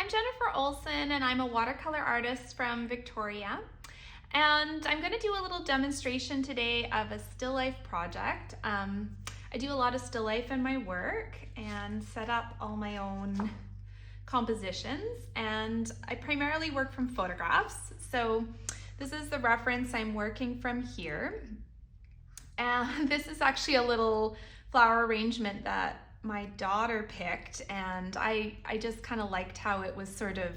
I'm Jennifer Olson and I'm a watercolor artist from Victoria. And I'm going to do a little demonstration today of a still life project. I do a lot of still life in my work and set up all my own compositions, and I primarily work from photographs. So this is the reference I'm working from here. And this is actually a little flower arrangement that my daughter picked, and I just kind of liked how it was sort of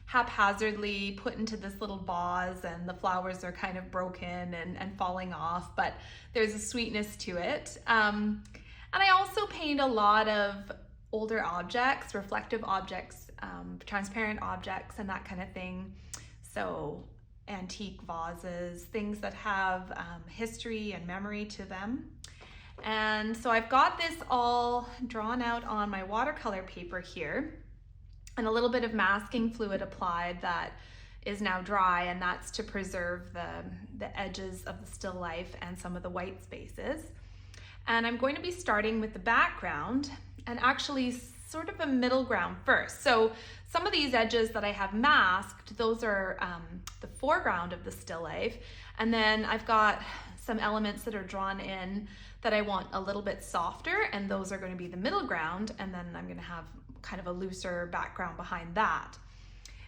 haphazardly put into this little vase, and the flowers are kind of broken and falling off, but there's a sweetness to it. And I also paint a lot of older objects, reflective objects, transparent objects and that kind of thing. So antique vases, things that have history and memory to them. And so I've got this all drawn out on my watercolor paper here, and a little bit of masking fluid applied that is now dry, and that's to preserve the edges of the still life and some of the white spaces. And I'm going to be starting with the background and actually sort of a middle ground first. So some of these edges that I have masked, those are the foreground of the still life. And then I've got some elements that are drawn in that I want a little bit softer, and those are going to be the middle ground, and then I'm going to have kind of a looser background behind that.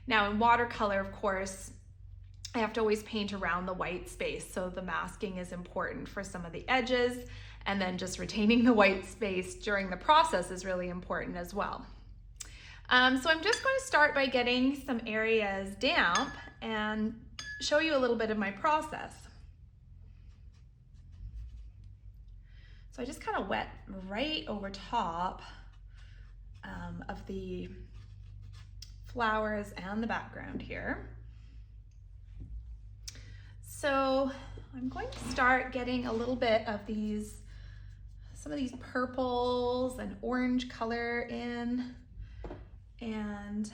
Now in watercolor, of course, I have to always paint around the white space, so the masking is important for some of the edges, and then just retaining the white space during the process is really important as well. So I'm just going to start by getting some areas damp and show you a little bit of my process. So I just kind of wet right over top of the flowers and the background here. So I'm going to start getting a little bit of some of these purples and orange color in, and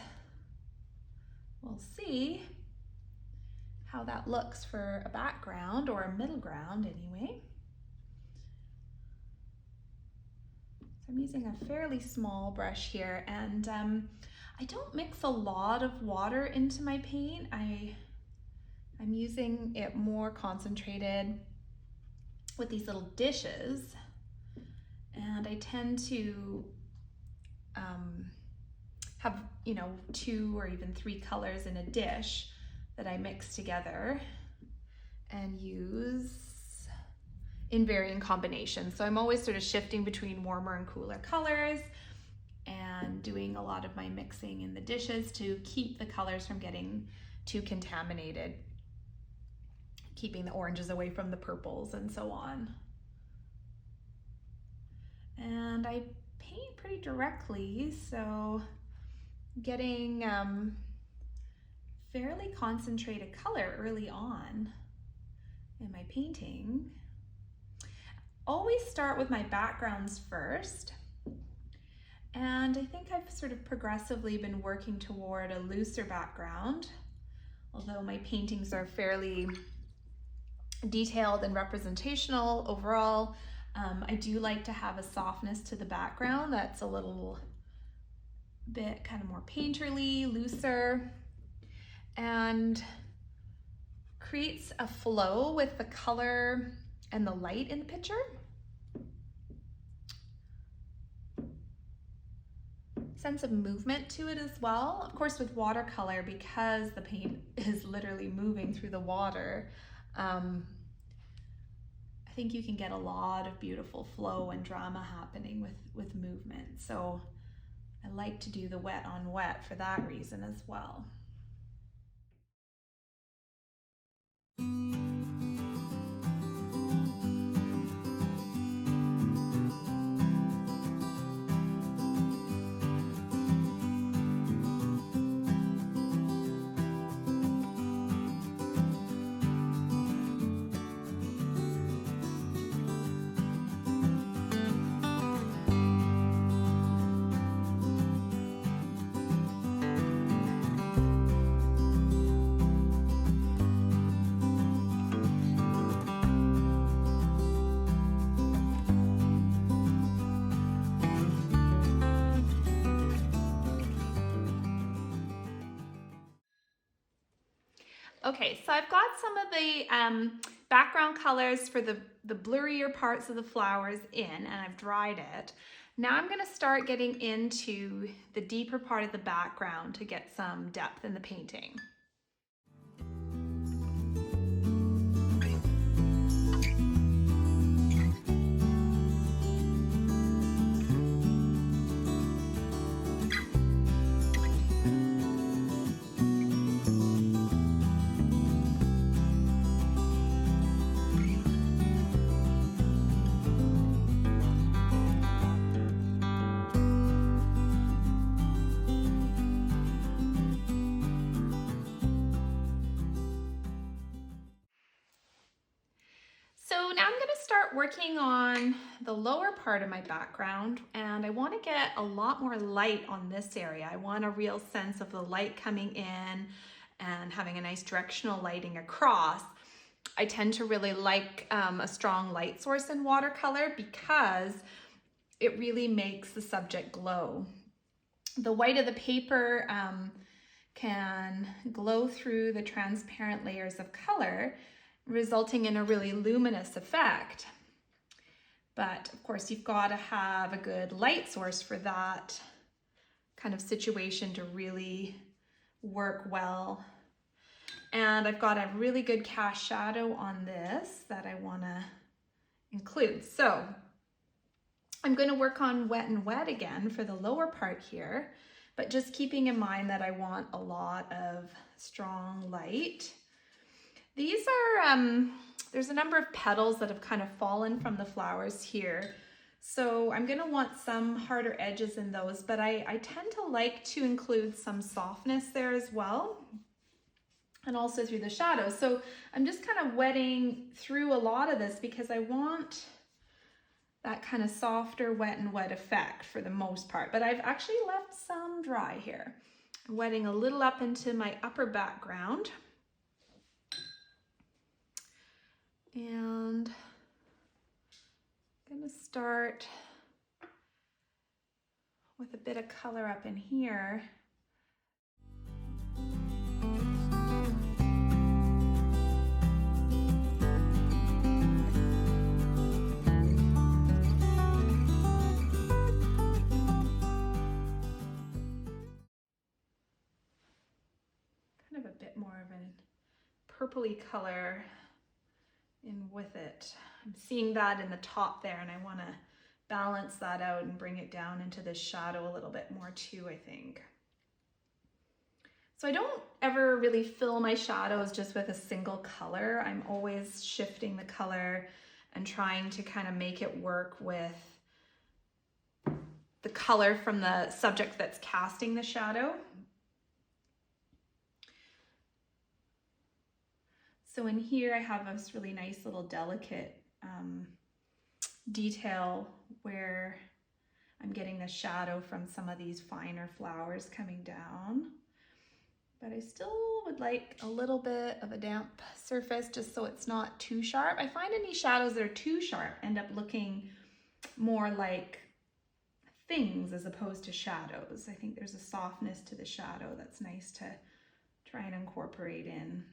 we'll see how that looks for a background, or a middle ground anyway. I'm using a fairly small brush here, and I don't mix a lot of water into my paint. I'm using it more concentrated with these little dishes, and I tend to have, 2 or even 3 colors in a dish that I mix together and use in varying combinations. So I'm always sort of shifting between warmer and cooler colors and doing a lot of my mixing in the dishes to keep the colors from getting too contaminated, keeping the oranges away from the purples and so on. And I paint pretty directly, so getting fairly concentrated color early on in my painting. Always start with my backgrounds first, and I think I've sort of progressively been working toward a looser background, although my paintings are fairly detailed and representational overall. I do like to have a softness to the background that's a little bit kind of more painterly, looser, and creates a flow with the color and the light in the picture. Sense of movement to it as well. Of course, with watercolor, because the paint is literally moving through the water, I think you can get a lot of beautiful flow and drama happening with movement. So I like to do the wet on wet for that reason as well. Okay, so I've got some of the background colors for the blurrier parts of the flowers in, and I've dried it. Now I'm going to start getting into the deeper part of the background to get some depth in the painting. So now I'm going to start working on the lower part of my background, and I want to get a lot more light on this area. I want a real sense of the light coming in and having a nice directional lighting across. I tend to really like a strong light source in watercolor because it really makes the subject glow. The white of the paper can glow through the transparent layers of color, resulting in a really luminous effect. But of course, you've got to have a good light source for that kind of situation to really work well. And I've got a really good cast shadow on this that I want to include. So I'm going to work on wet and wet again for the lower part here, but just keeping in mind that I want a lot of strong light. These are, there's a number of petals that have kind of fallen from the flowers here. So I'm gonna want some harder edges in those, but I tend to like to include some softness there as well, and also through the shadows. So I'm just kind of wetting through a lot of this because I want that kind of softer wet and wet effect for the most part, but I've actually left some dry here. I'm wetting a little up into my upper background. And I'm going to start with a bit of color up in here. Kind of a bit more of a purpley color in with it. I'm seeing that in the top there, and I want to balance that out and bring it down into the shadow a little bit more too, I think. So I don't ever really fill my shadows just with a single color. I'm always shifting the color and trying to kind of make it work with the color from the subject that's casting the shadow. So in here I have this really nice little delicate detail where I'm getting the shadow from some of these finer flowers coming down. But I still would like a little bit of a damp surface just so it's not too sharp. I find any shadows that are too sharp end up looking more like things as opposed to shadows. I think there's a softness to the shadow that's nice to try and incorporate in.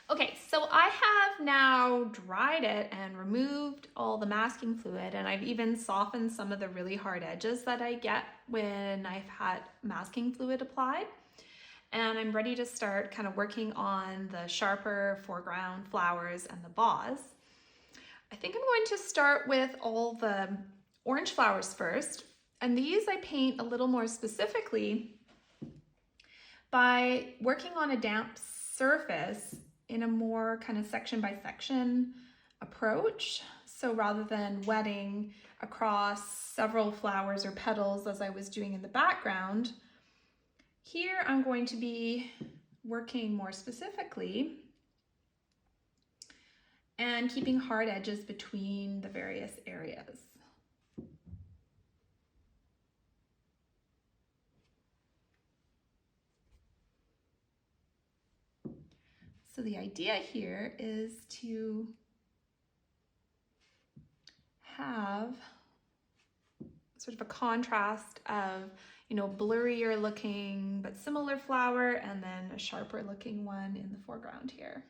Okay, so I have now dried it and removed all the masking fluid, and I've even softened some of the really hard edges that I get when I've had masking fluid applied. and I'm ready to start kind of working on the sharper foreground flowers and the vase. I think I'm going to start with all the orange flowers first, and these I paint a little more specifically by working on a damp surface in a more kind of section by section approach. So rather than wetting across several flowers or petals as I was doing in the background, here I'm going to be working more specifically and keeping hard edges between the various areas. So the idea here is to have sort of a contrast of, you know, blurrier looking but similar flower, and then a sharper looking one in the foreground here.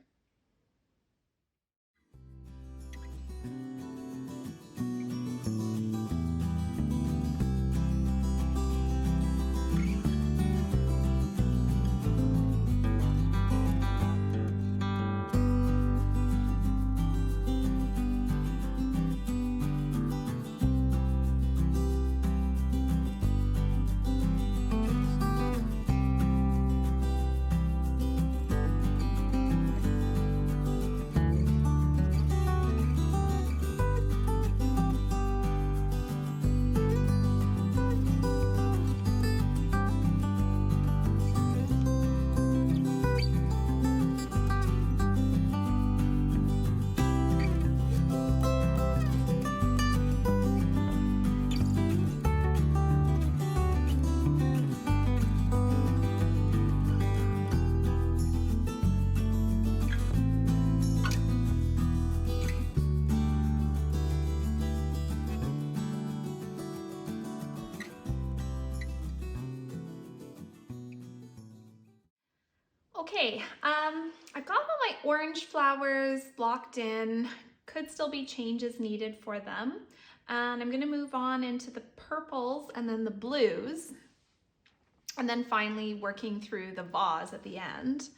Okay, I've got all my orange flowers blocked in. Could still be changes needed for them. And I'm gonna move on into the purples and then the blues. And then finally working through the vase at the end.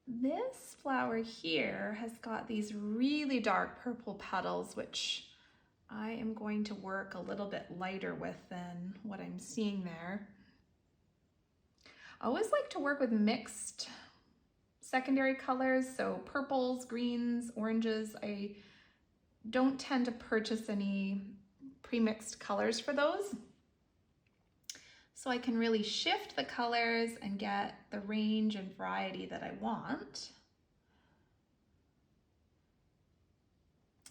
This flower here has got these really dark purple petals, which I am going to work a little bit lighter with than what I'm seeing there. I always like to work with mixed secondary colors, so purples, greens, oranges. I don't tend to purchase any pre-mixed colors for those. So I can really shift the colors and get the range and variety that I want.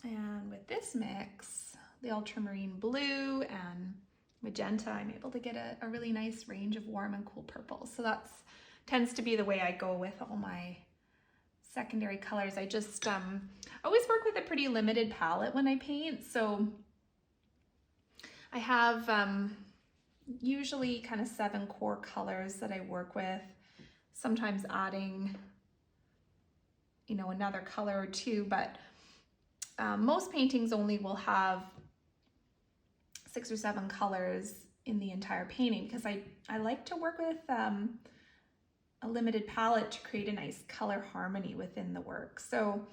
And with this mix, the ultramarine blue and magenta, I'm able to get a really nice range of warm and cool purples. So that's tends to be the way I go with all my secondary colors. I just always work with a pretty limited palette when I paint. So I have usually kind of 7 core colors that I work with, sometimes adding, you know, another color or two, but most paintings only will have 6 or 7 colors in the entire painting, because I like to work with a limited palette to create a nice color harmony within the work. So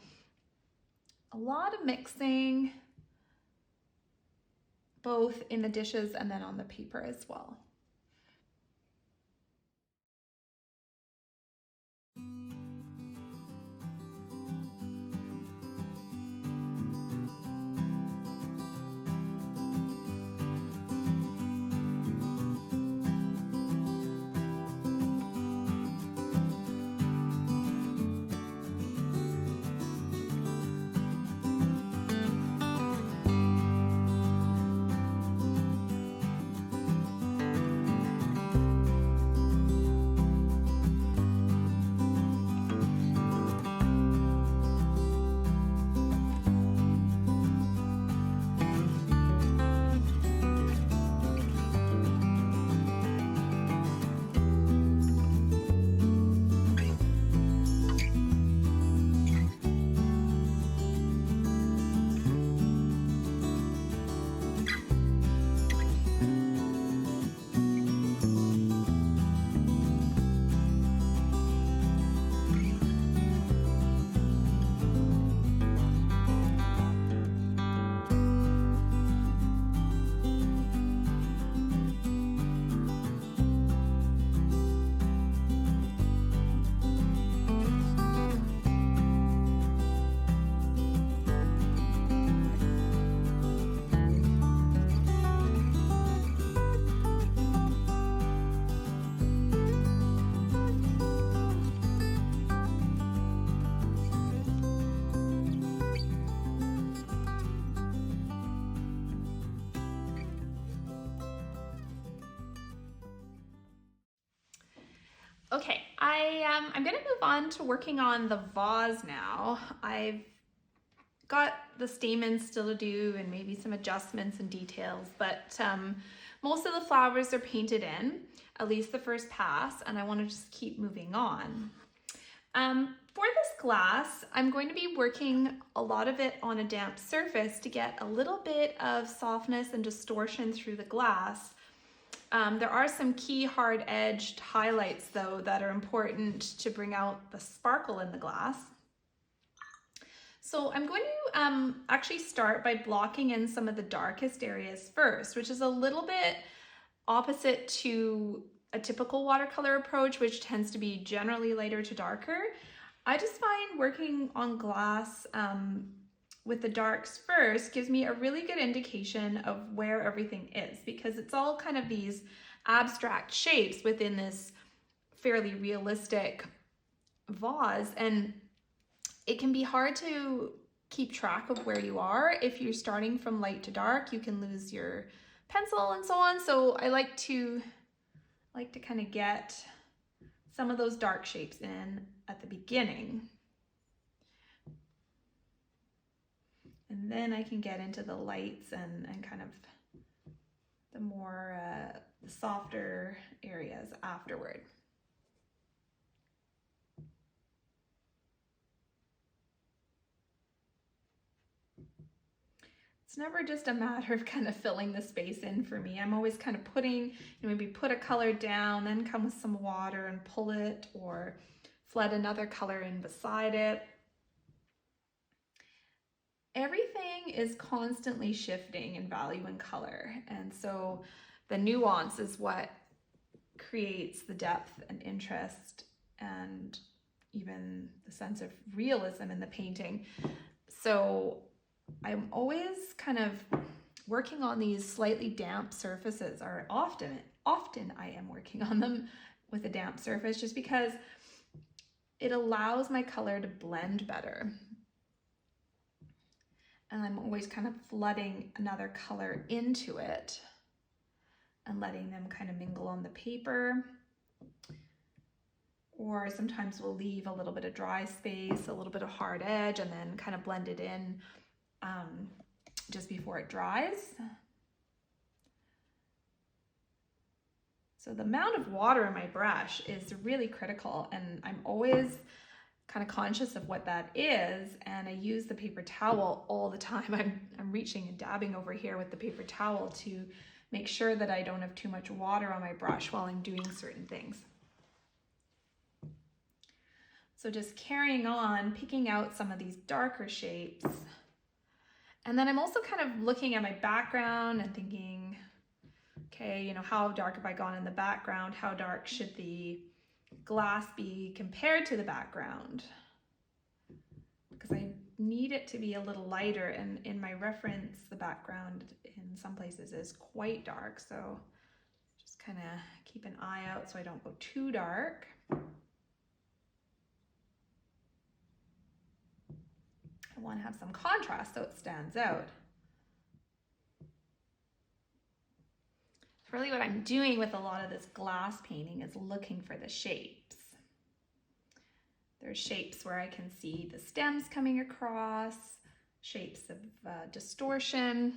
a lot of mixing, both in the dishes and then on the paper as well. Okay, I'm gonna move on to working on the vase now. I've got the stamens still to do and maybe some adjustments and details, but most of the flowers are painted in, at least the first pass, and I want to just keep moving on. For this glass, I'm going to be working a lot of it on a damp surface to get a little bit of softness and distortion through the glass. There are some key hard-edged highlights though that are important to bring out the sparkle in the glass. So I'm going to actually start by blocking in some of the darkest areas first, which is a little bit opposite to a typical watercolor approach, which tends to be generally lighter to darker. I just find working on glass with the darks first gives me a really good indication of where everything is, because it's all kind of these abstract shapes within this fairly realistic vase, and it can be hard to keep track of where you are. If you're starting from light to dark, you can lose your pencil and so on. So I like to kind of get some of those dark shapes in at the beginning. And then I can get into the lights and kind of the more, the softer areas afterward. It's never just a matter of kind of filling the space in for me. I'm always kind of putting, maybe put a color down, then come with some water and pull it, or flood another color in beside it. Everything is constantly shifting in value and color, and so the nuance is what creates the depth and interest and even the sense of realism in the painting. So I'm always kind of working on these slightly damp surfaces, or often I am working on them with a damp surface, just because it allows my color to blend better. And I'm always kind of flooding another color into it and letting them kind of mingle on the paper. Or sometimes we'll leave a little bit of dry space, a little bit of hard edge, and then kind of blend it in just before it dries. So the amount of water in my brush is really critical, and I'm always kind of conscious of what that is, and I use the paper towel all the time. I'm reaching and dabbing over here with the paper towel to make sure that I don't have too much water on my brush while I'm doing certain things. So just carrying on, picking out some of these darker shapes. And then I'm also kind of looking at my background and thinking, okay, how dark have I gone in the background? How dark should the glass be compared to the background? Because I need it to be a little lighter, and in my reference, the background in some places is quite dark. So just kind of keep an eye out so I don't go too dark. I want to have some contrast so it stands out. So really what I'm doing with a lot of this glass painting is looking for the shapes. There's shapes where I can see the stems coming across, shapes of distortion.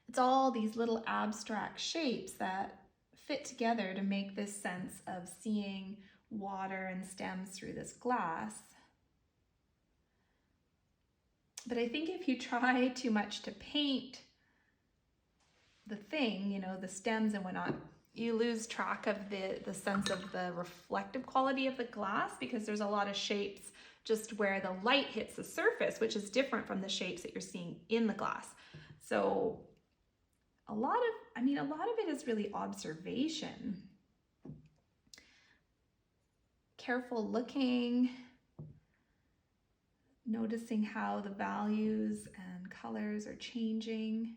It's all these little abstract shapes that fit together to make this sense of seeing water and stems through this glass. But I think if you try too much to paint the thing, the stems and whatnot, you lose track of the sense of the reflective quality of the glass, because there's a lot of shapes just where the light hits the surface, which is different from the shapes that you're seeing in the glass. So a lot of it is really observation. Careful looking, noticing how the values and colors are changing.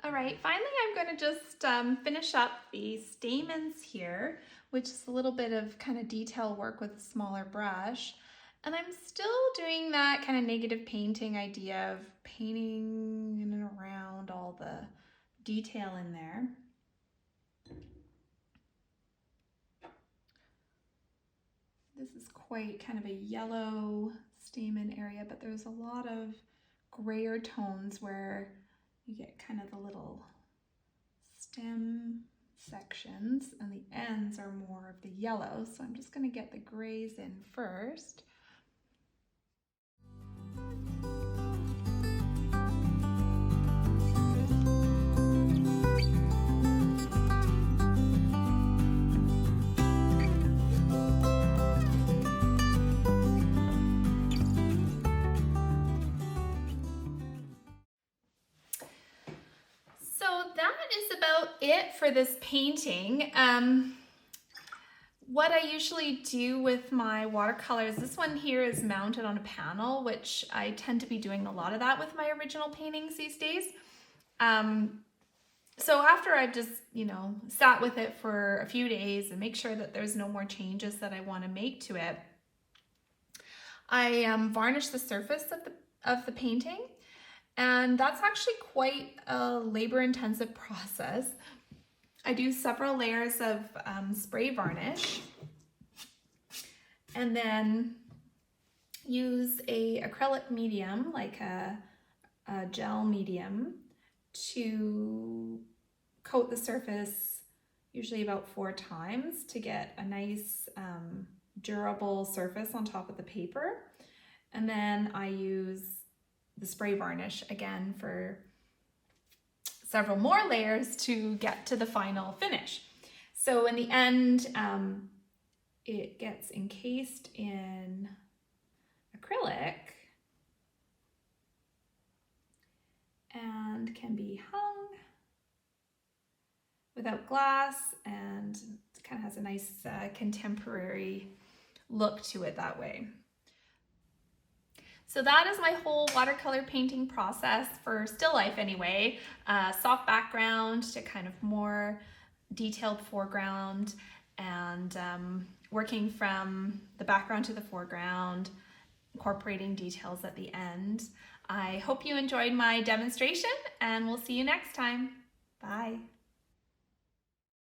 All right, finally I'm going to just finish up the stamens here, which is a little bit of kind of detail work with a smaller brush. And I'm still doing that kind of negative painting idea of painting in and around all the detail in there. This is quite kind of a yellow stamen area, but there's a lot of grayer tones where you get kind of the little stem sections and the ends are more of the yellow. So I'm just going to get the grays in first. It for this painting. What I usually do with my watercolors, this one here is mounted on a panel, which I tend to be doing a lot of that with my original paintings these days. So after I've just, sat with it for a few days and make sure that there's no more changes that I want to make to it, I varnish the surface of the painting. And that's actually quite a labor-intensive process. I do several layers of spray varnish and then use a acrylic medium, like a gel medium, to coat the surface usually about 4 times to get a nice durable surface on top of the paper. And then I use the spray varnish again for several more layers to get to the final finish. So in the end, it gets encased in acrylic and can be hung without glass, and it kind of has a nice contemporary look to it that way. So that is my whole watercolor painting process for still life anyway. Soft background to kind of more detailed foreground, and working from the background to the foreground, incorporating details at the end. I hope you enjoyed my demonstration, and we'll see you next time. Bye.